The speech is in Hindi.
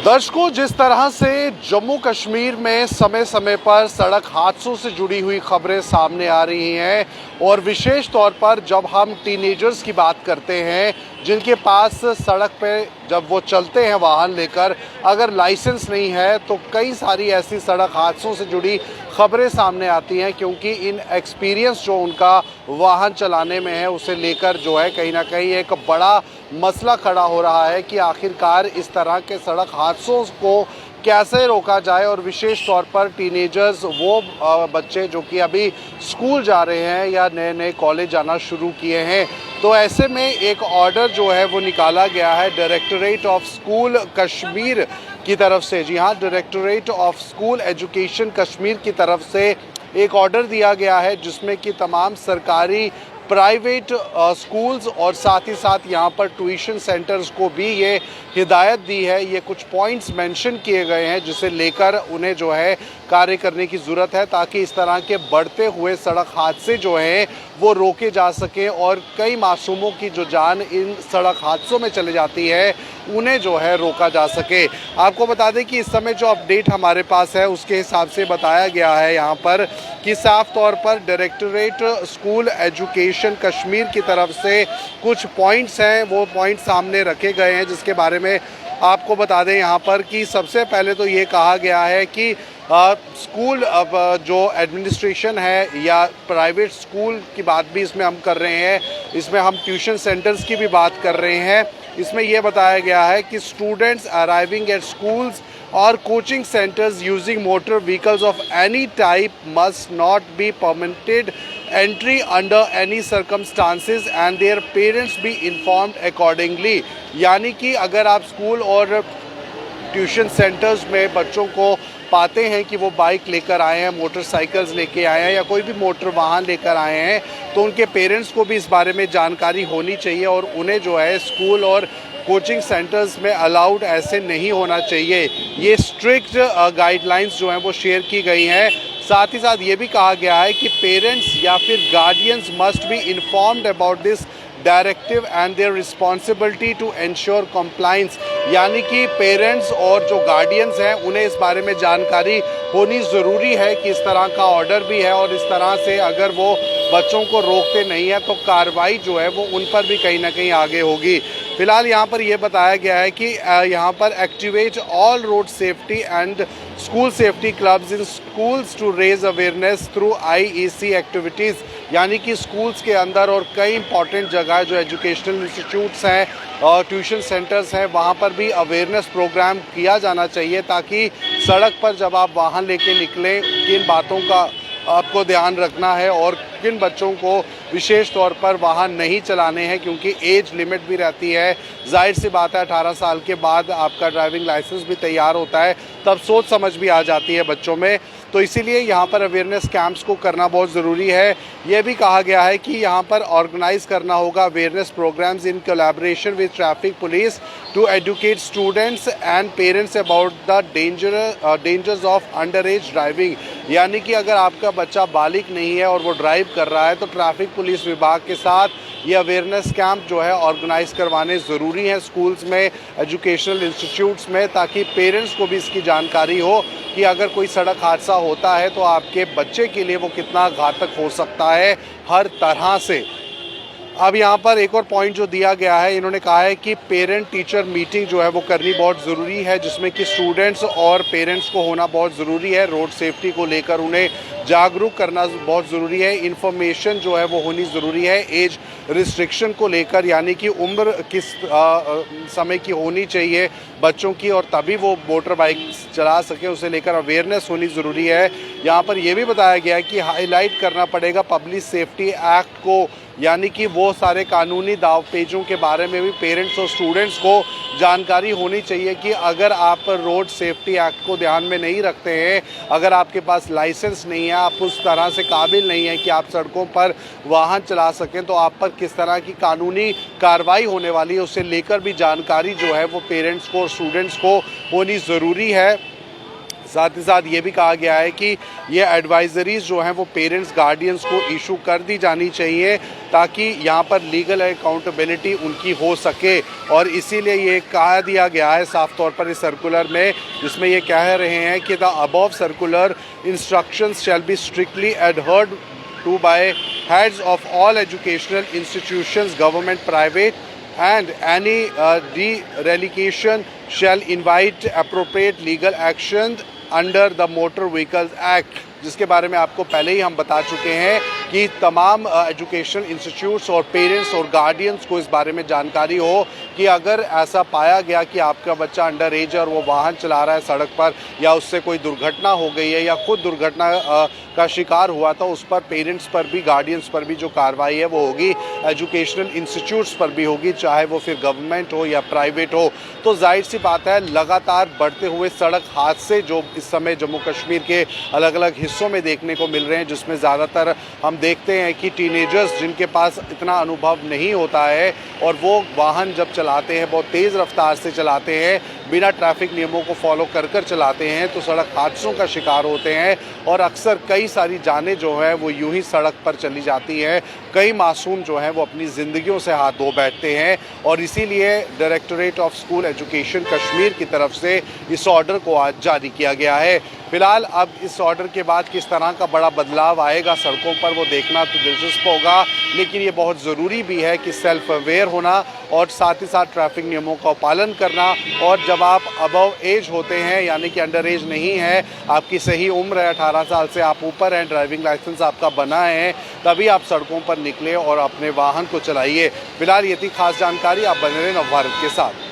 दर्शकों, जिस तरह से जम्मू कश्मीर में समय समय पर सड़क हादसों से जुड़ी हुई खबरें सामने आ रही हैं और विशेष तौर पर जब हम टीनेजर्स की बात करते हैं जिनके पास सड़क पे जब वो चलते हैं वाहन लेकर, अगर लाइसेंस नहीं है तो कई सारी ऐसी सड़क हादसों से जुड़ी खबरें सामने आती हैं, क्योंकि इन एक्सपीरियंस जो उनका वाहन चलाने में है उसे लेकर जो है कहीं ना कहीं एक बड़ा मसला खड़ा हो रहा है कि आखिरकार इस तरह के सड़क हादसों को कैसे रोका जाए। और विशेष तौर पर टीनेजर्स, वो बच्चे जो कि अभी स्कूल जा रहे हैं या नए नए कॉलेज जाना शुरू किए हैं, तो ऐसे में एक ऑर्डर जो है वो निकाला गया है डायरेक्टरेट ऑफ स्कूल कश्मीर की तरफ से। जी हाँ, directorate of school education Kashmir की तरफ से एक ऑर्डर दिया गया है जिसमें कि तमाम सरकारी प्राइवेट स्कूल्स और साथ ही साथ यहाँ पर ट्यूशन सेंटर्स को भी ये हिदायत दी है। ये कुछ पॉइंट्स मेंशन किए गए हैं जिसे लेकर उन्हें जो है कार्य करने की ज़रूरत है, ताकि इस तरह के बढ़ते हुए सड़क हादसे जो हैं वो रोके जा सकें और कई मासूमों की जो जान इन सड़क हादसों में चले जाती है उन्हें जो है रोका जा सके। आपको बता दें कि इस समय जो अपडेट हमारे पास है उसके हिसाब से बताया गया है यहाँ पर कि साफ तौर पर डायरेक्टरेट स्कूल एजुकेशन कश्मीर की तरफ से कुछ पॉइंट्स हैं, वो पॉइंट सामने रखे गए हैं जिसके बारे में आपको बता दें यहाँ पर कि सबसे पहले तो ये कहा गया है कि स्कूल अब जो एडमिनिस्ट्रेशन है या प्राइवेट स्कूल की बात भी इसमें हम कर रहे हैं, इसमें हम ट्यूशन सेंटर्स की भी बात कर रहे हैं। इसमें यह बताया गया है कि students arriving at schools or coaching centers using motor vehicles of any type must not be permitted entry under any circumstances and their parents be informed accordingly। यानी कि अगर आप स्कूल और ट्यूशन सेंटर्स में बच्चों को पाते हैं कि वो बाइक लेकर आए हैं, मोटरसाइकिल्स लेके आए हैं या कोई भी मोटर वाहन लेकर आए हैं, तो उनके पेरेंट्स को भी इस बारे में जानकारी होनी चाहिए और उन्हें जो है स्कूल और कोचिंग सेंटर्स में अलाउड ऐसे नहीं होना चाहिए। ये स्ट्रिक्ट गाइडलाइंस जो हैं वो शेयर की गई हैं। साथ ही साथ ये भी कहा गया है कि पेरेंट्स या फिर guardians must be informed about this directive and their responsibility to ensure compliance. यानी कि पेरेंट्स और जो गार्डियंस हैं उन्हें इस बारे में जानकारी होनी ज़रूरी है कि इस तरह का ऑर्डर भी है और इस तरह से अगर वो बच्चों को रोकते नहीं हैं तो कार्रवाई जो है वो उन पर भी कहीं ना कहीं आगे होगी। फिलहाल यहाँ पर यह बताया गया है कि यहाँ पर activate all road safety and school safety clubs in schools to raise awareness through IEC activities. यानी कि स्कूल्स के अंदर और कई इंपॉर्टेंट जगह जो एजुकेशनल इंस्टीट्यूट्स हैं और ट्यूशन सेंटर्स हैं वहाँ पर भी अवेयरनेस प्रोग्राम किया जाना चाहिए, ताकि सड़क पर जब आप वाहन लेके निकलें किन बातों का आपको ध्यान रखना है और किन बच्चों को विशेष तौर पर वाहन नहीं चलाने हैं, क्योंकि एज लिमिट भी रहती है। जाहिर सी बात है 18 साल के बाद आपका ड्राइविंग लाइसेंस भी तैयार होता है, तब सोच समझ भी आ जाती है बच्चों में। तो इसीलिए यहाँ पर अवेयरनेस कैंप्स को करना बहुत ज़रूरी है। यह भी कहा गया है कि यहाँ पर ऑर्गेनाइज़ करना होगा awareness programmes in collaboration with traffic police to educate students and parents about the dangers of underage driving. यानी कि अगर आपका बच्चा बालिग नहीं है और वो ड्राइव कर रहा है तो ट्रैफिक पुलिस विभाग के साथ ये अवेयरनेस कैंप जो है ऑर्गेनाइज़ करवाने ज़रूरी हैं स्कूल्स में, एजुकेशनल इंस्टीट्यूट्स में, ताकि पेरेंट्स को भी इसकी जानकारी हो कि अगर कोई सड़क हादसा होता है तो आपके बच्चे के लिए वो कितना घातक हो सकता है हर तरह से। अब यहाँ पर एक और पॉइंट जो दिया गया है, इन्होंने कहा है कि पेरेंट टीचर मीटिंग जो है वो करनी बहुत ज़रूरी है, जिसमें कि स्टूडेंट्स और पेरेंट्स को होना बहुत ज़रूरी है। रोड सेफ्टी को लेकर उन्हें जागरूक करना बहुत ज़रूरी है। इन्फॉर्मेशन जो है वो होनी ज़रूरी है एज रिस्ट्रिक्शन को लेकर, यानी कि उम्र किस समय की होनी चाहिए बच्चों की और तभी वो मोटर बाइक चला सके, उसे लेकर अवेयरनेस होनी ज़रूरी है। यहाँ पर यह भी बताया गया है कि हाईलाइट करना पड़ेगा पब्लिक सेफ्टी एक्ट को, यानी कि वो सारे कानूनी दावपेचों के बारे में भी पेरेंट्स और स्टूडेंट्स को जानकारी होनी चाहिए कि अगर आप रोड सेफ्टी एक्ट को ध्यान में नहीं रखते हैं, अगर आपके पास लाइसेंस नहीं है, आप उस तरह से काबिल नहीं है कि आप सड़कों पर वाहन चला सकें, तो आप पर किस तरह की कानूनी कार्रवाई होने वाली है उसे लेकर भी जानकारी जो है वो पेरेंट्स को और स्टूडेंट्स को होनी ज़रूरी है। साथ ही साथ ये भी कहा गया है कि ये एडवाइजरीज जो हैं वो पेरेंट्स गार्डियंस को इशू कर दी जानी चाहिए ताकि यहाँ पर लीगल अकाउंटेबिलिटी उनकी हो सके। और इसीलिए ये कहा दिया गया है साफ तौर पर इस सर्कुलर में, जिसमें ये कह रहे हैं कि the above circular instructions shall be strictly adhered to by heads of all educational institutions, government, private, and any dereliction shall invite appropriate legal action under the Motor Vehicles Act, जिसके बारे में आपको पहले ही हम बता चुके हैं कि तमाम एजुकेशन इंस्टीट्यूट्स और पेरेंट्स और गार्डियंस को इस बारे में जानकारी हो कि अगर ऐसा पाया गया कि आपका बच्चा अंडर एज है और वो वाहन चला रहा है सड़क पर, या उससे कोई दुर्घटना हो गई है या खुद दुर्घटना का शिकार हुआ, तो उस पर पेरेंट्स पर भी गार्डियंस पर भी जो कार्रवाई है वो होगी, एजुकेशनल इंस्टीट्यूट्स पर भी होगी, चाहे वो फिर गवर्नमेंट हो या प्राइवेट हो। तो जाहिर सी बात है लगातार बढ़ते हुए सड़क हादसे जो इस समय जम्मू कश्मीर के अलग अलग हिस्सों में देखने को मिल रहे हैं, जिसमें ज़्यादातर हम देखते हैं कि टीनेजर्स जिनके पास इतना अनुभव नहीं होता है और वो वाहन जब चलाते हैं बहुत तेज़ रफ्तार से चलाते हैं, बिना ट्रैफिक नियमों को फॉलो कर चलाते हैं, तो सड़क हादसों का शिकार होते हैं और अक्सर कई सारी जानें जो हैं वो यूं ही सड़क पर चली जाती हैं। कई मासूम जो हैं वो अपनी ज़िंदगियों से हाथ धो बैठते हैं और इसीलिए directorate of school education Kashmir की तरफ से इस ऑर्डर को आज जारी किया गया है। फिलहाल अब इस ऑर्डर के बाद किस तरह का बड़ा बदलाव आएगा सड़कों पर वो देखना तो दिलचस्प होगा, लेकिन ये बहुत ज़रूरी भी है कि सेल्फ अवेयर होना और साथ ही साथ ट्रैफिक नियमों का पालन करना। और जब आप अबव एज होते हैं यानी कि अंडर एज नहीं है, आपकी सही उम्र है 18 साल से आप ऊपर हैं, ड्राइविंग लाइसेंस आपका बना है, तभी आप सड़कों पर निकलें और अपने वाहन को चलाइए। फिलहाल ये थी खास जानकारी, आप बने रहें नवभारत के साथ।